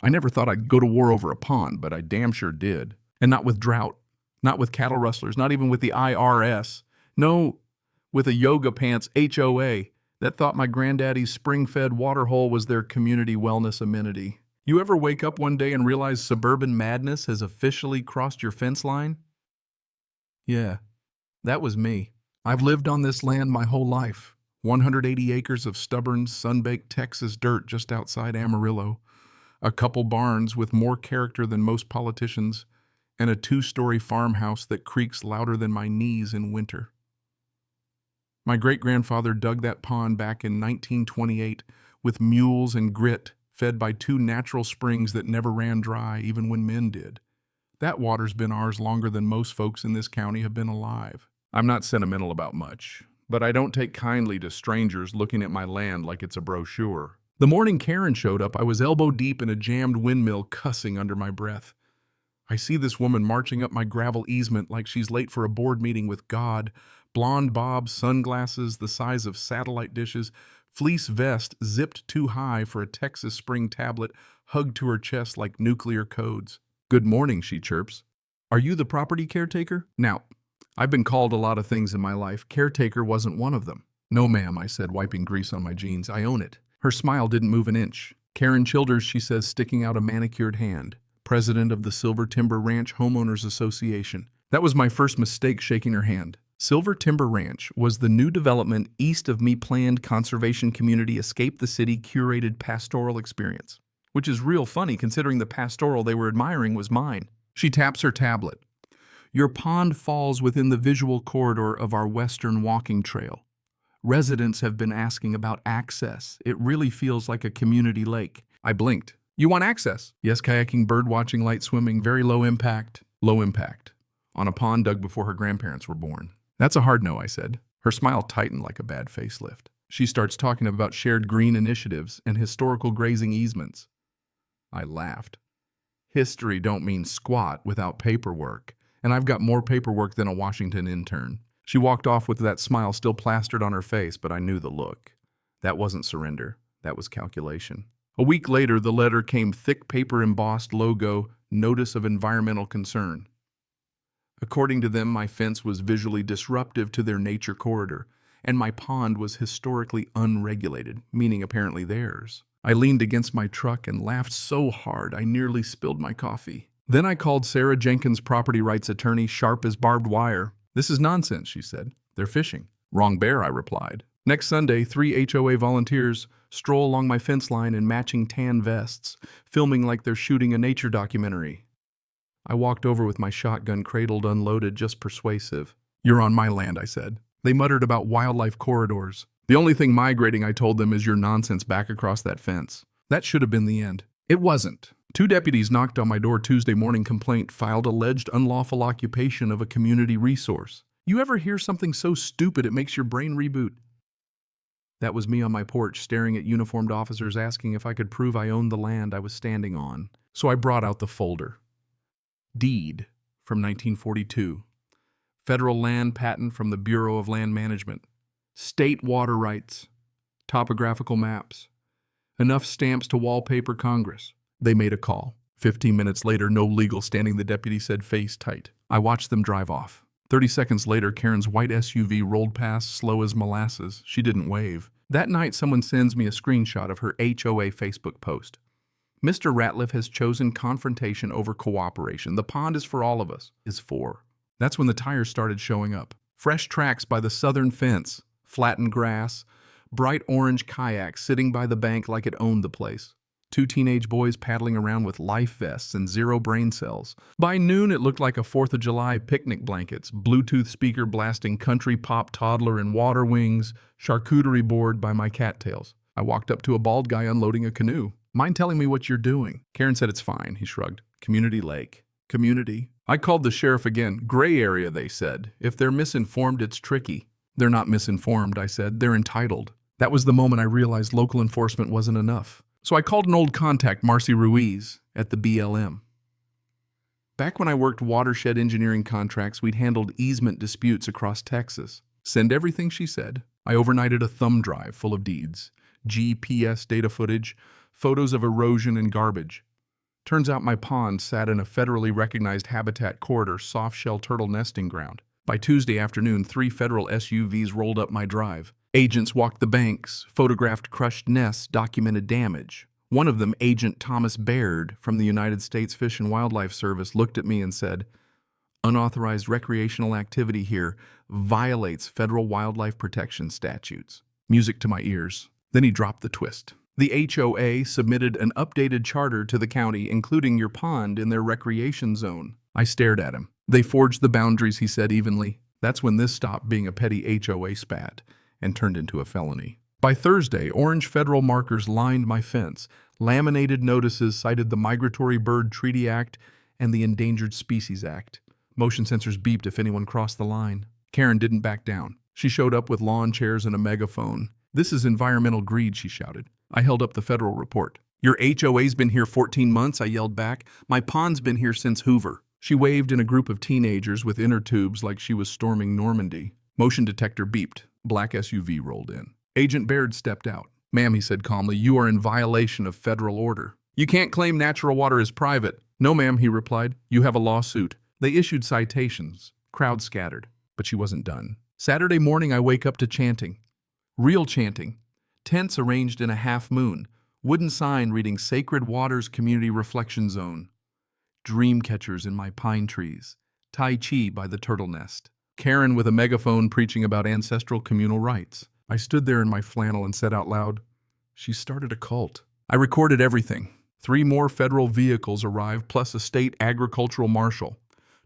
I never thought I'd go to war over a pond, but I damn sure did. And not with drought, not with cattle rustlers, not even with the IRS. No, with a yoga pants HOA that thought my granddaddy's spring-fed water hole was their community wellness amenity. You ever wake up one day and realize suburban madness has officially crossed your fence line? Yeah, that was me. I've lived on this land my whole life. 180 acres of stubborn, sun-baked Texas dirt just outside Amarillo. A couple barns with more character than most politicians, and a 2-story farmhouse that creaks louder than my knees in winter. My great-grandfather dug that pond back in 1928 with mules and grit, fed by 2 natural springs that never ran dry even when men did. That water's been ours longer than most folks in this county have been alive. I'm not sentimental about much, but I don't take kindly to strangers looking at my land like it's a brochure. The morning Karen showed up, I was elbow deep in a jammed windmill, cussing under my breath. I see this woman marching up my gravel easement like she's late for a board meeting with God. Blonde bob, sunglasses the size of satellite dishes, fleece vest zipped too high for a Texas spring tablet, hugged to her chest like nuclear codes. "Good morning," she chirps. "Are you the property caretaker?" Now, I've been called a lot of things in my life. Caretaker wasn't one of them. "No, ma'am," I said, wiping grease on my jeans. "I own it." Her smile didn't move an inch. "Karen Childers," she says, sticking out a manicured hand. "President of the Silver Timber Ranch Homeowners Association." That was my first mistake, shaking her hand. Silver Timber Ranch was the new development east of me planned conservation community escape the city curated pastoral experience. Which is real funny considering the pastoral they were admiring was mine. She taps her tablet. "Your pond falls within the visual corridor of our western walking trail. Residents have been asking about access. It really feels like a community lake." I blinked. "You want access?" "Yes, kayaking, bird watching, light swimming, very low impact." Low impact. On a pond dug before her grandparents were born. "That's a hard no," I said. Her smile tightened like a bad facelift. She starts talking about shared green initiatives and historical grazing easements. I laughed. History don't mean squat without paperwork, and I've got more paperwork than a Washington intern. She walked off with that smile still plastered on her face, but I knew the look. That wasn't surrender. That was calculation. A week later, the letter came, thick paper embossed logo, notice of environmental concern. According to them, my fence was visually disruptive to their nature corridor, and my pond was historically unregulated, meaning apparently theirs. I leaned against my truck and laughed so hard I nearly spilled my coffee. Then I called Sarah Jenkins, property rights attorney, sharp as barbed wire. "This is nonsense," she said. "They're fishing." "Wrong bear," I replied. Next Sunday, 3 HOA volunteers stroll along my fence line in matching tan vests, filming like they're shooting a nature documentary. I walked over with my shotgun cradled, unloaded, just persuasive. "You're on my land," I said. They muttered about wildlife corridors. "The only thing migrating," I told them, "is your nonsense back across that fence." That should have been the end. It wasn't. 2 deputies knocked on my door Tuesday morning, complaint filed, alleged unlawful occupation of a community resource. You ever hear something so stupid it makes your brain reboot? That was me on my porch staring at uniformed officers asking if I could prove I owned the land I was standing on. So I brought out the folder. Deed from 1942. Federal land patent from the Bureau of Land Management. State water rights. Topographical maps. Enough stamps to wallpaper Congress. They made a call. 15 minutes later, no legal standing, the deputy said, face tight. I watched them drive off. 30 seconds later, Karen's white SUV rolled past, slow as molasses. She didn't wave. That night, someone sends me a screenshot of her HOA Facebook post. "Mr. Ratliff has chosen confrontation over cooperation. The pond is for all of us." Is for. That's when the tires started showing up. Fresh tracks by the southern fence, flattened grass, bright orange kayaks sitting by the bank like it owned the place. 2 teenage boys paddling around with life vests and 0 brain cells. By noon, it looked like a 4th of July picnic blankets, Bluetooth speaker blasting country pop toddler in water wings, charcuterie board by my cattails. I walked up to a bald guy unloading a canoe. "Mind telling me what you're doing?" Karen said, "It's fine," he shrugged. "Community lake." Community? I called the sheriff again. "Gray area," they said. "If they're misinformed, it's tricky." "They're not misinformed," I said. "They're entitled." That was the moment I realized local enforcement wasn't enough. So I called an old contact, Marcy Ruiz, at the BLM. Back when I worked watershed engineering contracts, we'd handled easement disputes across Texas. "Send everything," she said. I overnighted a thumb drive full of deeds, GPS data footage, photos of erosion and garbage. Turns out my pond sat in a federally recognized habitat corridor soft-shell turtle nesting ground. By Tuesday afternoon, 3 federal SUVs rolled up my drive. Agents walked the banks, photographed crushed nests, documented damage. One of them, Agent Thomas Baird from the United States Fish and Wildlife Service, looked at me and said, "Unauthorized recreational activity here violates federal wildlife protection statutes." Music to my ears. Then he dropped the twist. The HOA submitted an updated charter to the county, including your pond in their recreation zone. I stared at him. They forged the boundaries, he said evenly. That's when this stopped being a petty HOA spat and turned into a felony. By Thursday, orange federal markers lined my fence. Laminated notices cited the Migratory Bird Treaty Act and the Endangered Species Act. Motion sensors beeped if anyone crossed the line. Karen didn't back down. She showed up with lawn chairs and a megaphone. "This is environmental greed," she shouted. I held up the federal report. "Your HOA's been here 14 months, I yelled back. "My pond's been here since Hoover." She waved in a group of teenagers with inner tubes like she was storming Normandy. Motion detector beeped. Black SUV rolled in. Agent Baird stepped out. "Ma'am," he said calmly, "you are in violation of federal order. You can't claim natural water is private." "No, ma'am," he replied. "You have a lawsuit." They issued citations. Crowd scattered. But she wasn't done. Saturday morning, I wake up to chanting. Real chanting. Tents arranged in a half moon. Wooden sign reading Sacred Waters Community Reflection Zone. Dream catchers in my pine trees. Tai Chi by the turtle nest. Karen with a megaphone preaching about ancestral communal rights. I stood there in my flannel and said out loud, "She started a cult." I recorded everything. 3 more federal vehicles arrived, plus a state agricultural marshal.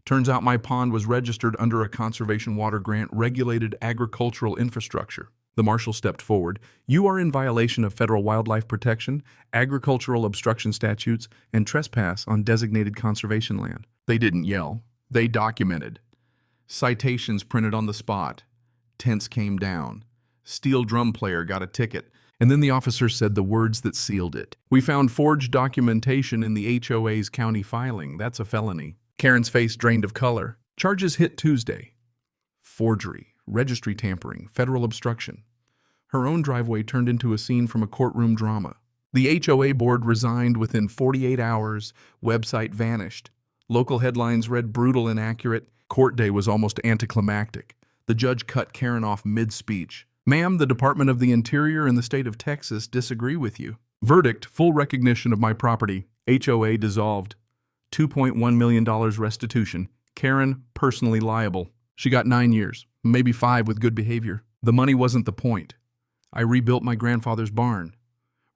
Turns out my pond was registered under a conservation water grant regulated agricultural infrastructure. The marshal stepped forward. "You are in violation of federal wildlife protection, agricultural obstruction statutes, and trespass on designated conservation land." They didn't yell. They documented. Citations printed on the spot. Tents came down. Steel drum player got a ticket. And then the officer said the words that sealed it. "We found forged documentation in the HOA's county filing. That's a felony." Karen's face drained of color. Charges hit Tuesday. Forgery, registry tampering, federal obstruction. Her own driveway turned into a scene from a courtroom drama. The HOA board resigned within 48 hours. Website vanished. Local headlines read brutal inaccurate. Court day was almost anticlimactic. The judge cut Karen off mid-speech. "Ma'am, the Department of the Interior and the state of Texas disagree with you." Verdict, full recognition of my property. HOA dissolved. $2.1 million restitution. Karen personally liable. She got 9 years, maybe 5 with good behavior. The money wasn't the point. I rebuilt my grandfather's barn,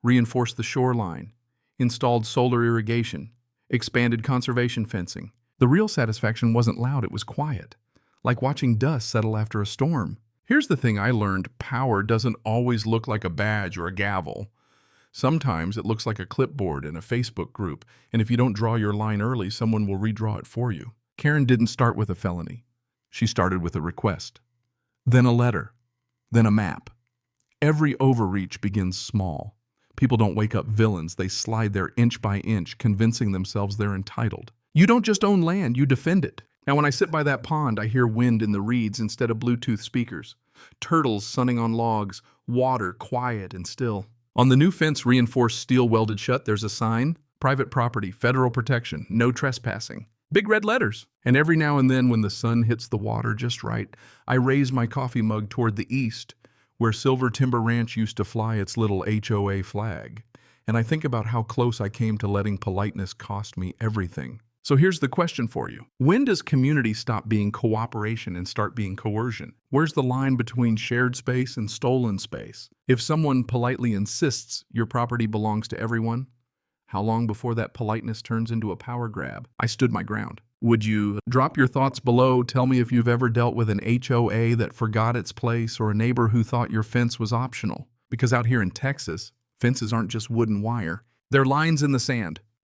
reinforced the shoreline, installed solar irrigation, expanded conservation fencing. The real satisfaction wasn't loud, it was quiet, like watching dust settle after a storm. Here's the thing I learned: power doesn't always look like a badge or a gavel. Sometimes it looks like a clipboard in a Facebook group, and if you don't draw your line early, someone will redraw it for you. Karen didn't start with a felony. She started with a request, then a letter, then a map. Every overreach begins small. People don't wake up villains, they slide there inch by inch, convincing themselves they're entitled. You don't just own land, you defend it. Now when I sit by that pond, I hear wind in the reeds instead of Bluetooth speakers. Turtles sunning on logs, water quiet and still. On the new fence, reinforced steel welded shut, there's a sign: private property, federal protection, no trespassing. Big red letters. And every now and then when the sun hits the water just right, I raise my coffee mug toward the east, where Silver Timber Ranch used to fly its little HOA flag. And I think about how close I came to letting politeness cost me everything. So here's the question for you. When does community stop being cooperation and start being coercion? Where's the line between shared space and stolen space? If someone politely insists your property belongs to everyone, how long before that politeness turns into a power grab? I stood my ground. Would you drop your thoughts below? Tell me if you've ever dealt with an HOA that forgot its place or a neighbor who thought your fence was optional. Because out here in Texas, fences aren't just wooden wire. They're lines in the sand.